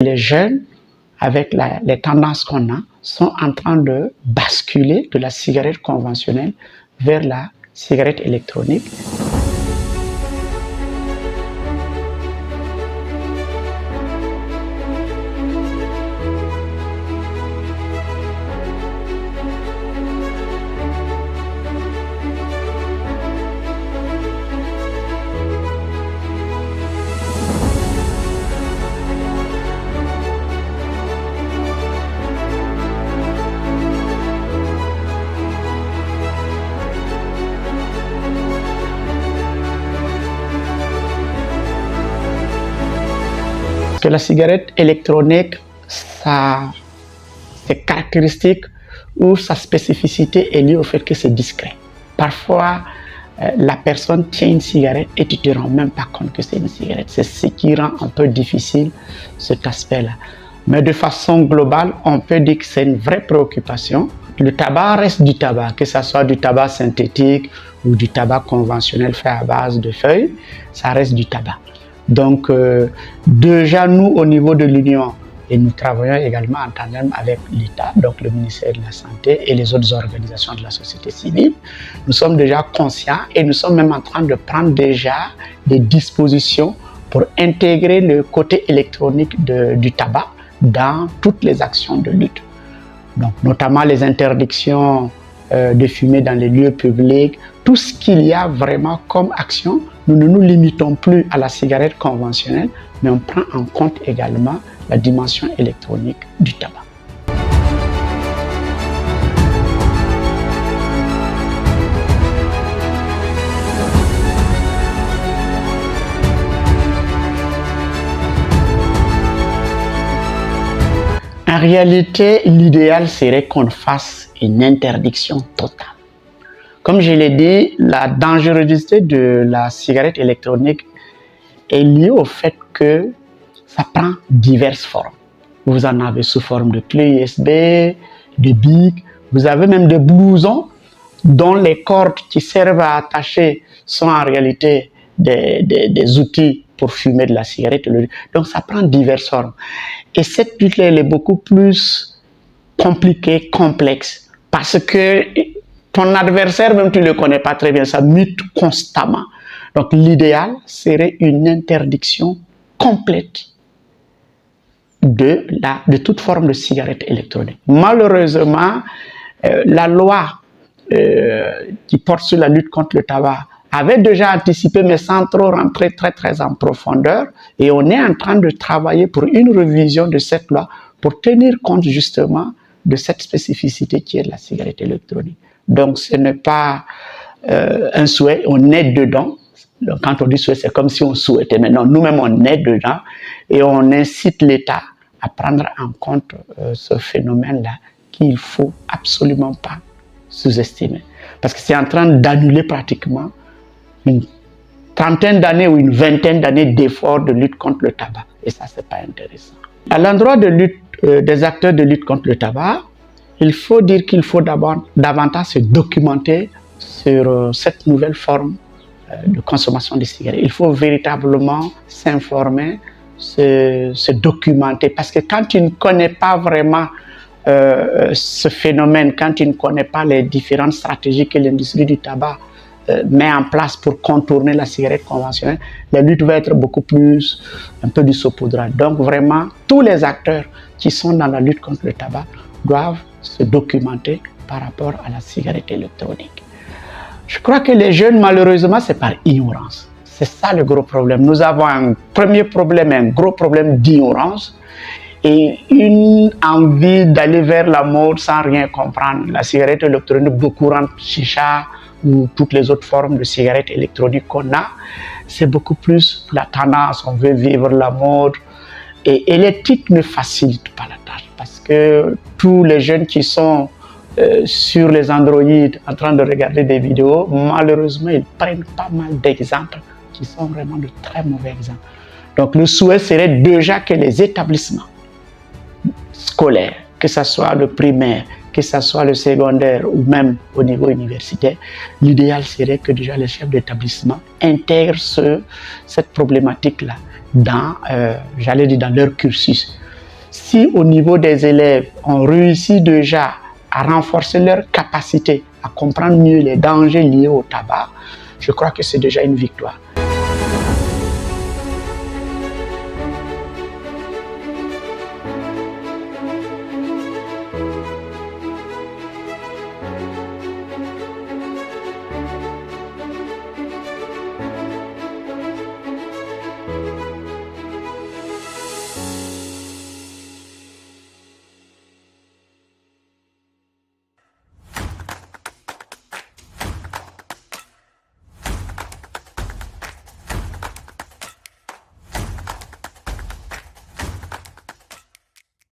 Les jeunes, avec les tendances qu'on a, sont en train de basculer de la cigarette conventionnelle vers la cigarette électronique. Que la cigarette électronique, ses caractéristiques ou sa spécificité est liée au fait que c'est discret. Parfois, la personne tient une cigarette et tu ne te rends même pas compte que c'est une cigarette. C'est ce qui rend un peu difficile cet aspect-là. Mais de façon globale, on peut dire que c'est une vraie préoccupation. Le tabac reste du tabac, que ce soit du tabac synthétique ou du tabac conventionnel fait à base de feuilles, ça reste du tabac. Donc, déjà, nous, au niveau de l'Union, et nous travaillons également en tandem avec l'État, donc le ministère de la Santé et les autres organisations de la société civile, nous sommes déjà conscients et nous sommes même en train de prendre déjà des dispositions pour intégrer le côté électronique du tabac dans toutes les actions de lutte. Donc, notamment les interdictions de fumer dans les lieux publics, tout ce qu'il y a vraiment comme action. Nous ne nous limitons plus à la cigarette conventionnelle, mais on prend en compte également la dimension électronique du tabac. En réalité, l'idéal serait qu'on fasse une interdiction totale. Comme je l'ai dit, la dangerosité de la cigarette électronique est liée au fait que ça prend diverses formes. Vous en avez sous forme de clé USB, de bic, vous avez même des blousons dont les cordes qui servent à attacher sont en réalité des outils pour fumer de la cigarette. Donc ça prend diverses formes. Et cette lutte elle est beaucoup plus compliquée, complexe, parce que ton adversaire, même tu ne le connais pas très bien, ça mute constamment. Donc l'idéal serait une interdiction complète de toute forme de cigarette électronique. Malheureusement, la loi qui porte sur la lutte contre le tabac avait déjà anticipé, mais sans trop rentrer très en profondeur. Et on est en train de travailler pour une révision de cette loi pour tenir compte justement de cette spécificité qui est la cigarette électronique. Donc ce n'est pas un souhait, on est dedans. Donc, quand on dit souhait, c'est comme si on souhaitait. Maintenant, nous-mêmes, on est dedans et on incite l'État à prendre en compte ce phénomène-là qu'il ne faut absolument pas sous-estimer. Parce que c'est en train d'annuler pratiquement une trentaine d'années ou une vingtaine d'années d'efforts de lutte contre le tabac. Et ça, c'est pas intéressant. À l'endroit des acteurs de lutte contre le tabac, il faut dire qu'il faut davantage se documenter sur cette nouvelle forme de consommation de cigarettes. Il faut véritablement s'informer, se documenter, parce que quand tu ne connais pas vraiment ce phénomène, quand tu ne connais pas les différentes stratégies que l'industrie du tabac met en place pour contourner la cigarette conventionnelle, la lutte va être beaucoup plus un peu du saupoudrage. Donc vraiment, tous les acteurs qui sont dans la lutte contre le tabac doivent se documenter par rapport à la cigarette électronique. Je crois que les jeunes, malheureusement, c'est par ignorance. C'est ça le gros problème. Nous avons un premier problème, un gros problème d'ignorance et une envie d'aller vers la mode sans rien comprendre. La cigarette électronique, beaucoup rentrent chicha ou toutes les autres formes de cigarettes électroniques qu'on a, c'est beaucoup plus la tendance, on veut vivre la mode. Et l'éthique ne facilite pas la tâche parce que tous les jeunes qui sont sur les Android en train de regarder des vidéos, malheureusement, ils prennent pas mal d'exemples qui sont vraiment de très mauvais exemples. Donc le souhait serait déjà que les établissements scolaires, que ce soit le primaire, que ce soit le secondaire ou même au niveau universitaire, l'idéal serait que déjà les chefs d'établissement intègrent cette problématique-là dans, j'allais dire, dans leur cursus. Si au niveau des élèves, on réussit déjà à renforcer leur capacité à comprendre mieux les dangers liés au tabac, je crois que c'est déjà une victoire.